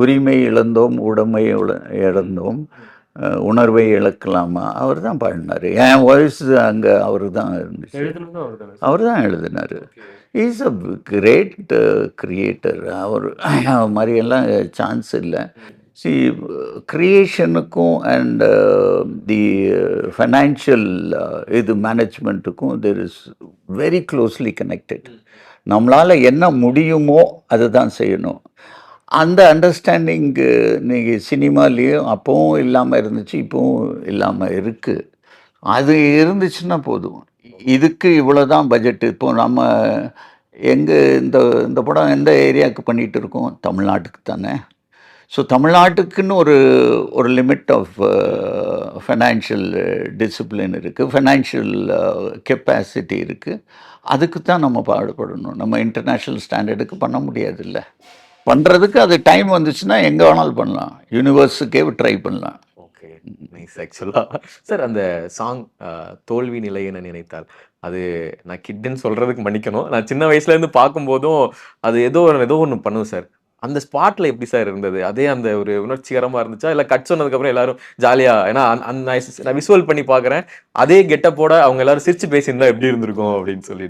உரிமை இழந்தோம், உடைமை இழந்தோம், உணர்வை இழக்கலாமா, அவர் தான் பாடினார். என் வாய்ஸ் அங்கே அவரு தான் இருந்துச்சு, அவர் தான் எழுதினார். Is a great creator. அவர் மாதிரியெல்லாம் சான்ஸ் இல்லை. சி, கிரியேஷனுக்கும் அண்ட் தி ஃபைனான்ஷியல் இது மேனேஜ்மெண்ட்டுக்கும் there is very closely connected. நம்மளால் என்ன முடியுமோ அதை தான் செய்யணும். அந்த அண்டர்ஸ்டாண்டிங்கு இன்னைக்கு சினிமாலேயும் அப்போவும் இல்லாமல் இருந்துச்சு, இப்போவும் இல்லாமல் இருக்குது. அது இருந்துச்சுன்னா போதும். இதுக்கு இவ்வளோ தான் பட்ஜெட். இப்போ நம்ம எங்கே இந்த இந்த படம் எந்த ஏரியாவுக்கு பண்ணிகிட்டு இருக்கோம்? தமிழ்நாட்டுக்கு தானே. ஸோ தமிழ்நாட்டுக்குன்னு ஒரு ஒரு லிமிட் ஆஃப் ஃபைனான்ஷியல் டிசிப்ளின் இருக்குது, ஃபைனான்ஷியல் கெப்பாசிட்டி இருக்குது. அதுக்கு தான் நம்ம பாடுபடணும். நம்ம இன்டர்நேஷ்னல் ஸ்டாண்டர்டுக்கு பண்ண முடியாதுல்ல. பண்ணுறதுக்கு அது டைம் வந்துச்சுன்னா எங்கே வேணாலும் பண்ணலாம், யூனிவர்ஸுக்கே ட்ரை பண்ணலாம். Okay, nice. ஆக்சுவலாக சார் அந்த சாங் தோல்வி நிலை என நினைத்தால், அது நான் கிட்டுன்னு சொல்கிறதுக்கு மன்னிக்கணும். நான் சின்ன வயசுலேருந்து பார்க்கும்போதும் அது ஏதோ ஒன்று பண்ணும் சார். அந்த ஸ்பாட்டில் எப்படி சார் இருந்தது? அதே அந்த ஒரு உணர்ச்சிகரமாக இருந்துச்சா, இல்லை கட் சொன்னதுக்கப்புறம் எல்லாரும் ஜாலியாக, ஏன்னா நான் விசுவல் பண்ணி பார்க்குறேன், அதே கெட்டப்போட அவங்க எல்லாரும் சிரிச்சு பேசியிருந்தா எப்படி இருந்திருக்கும் அப்படின்னு சொல்லி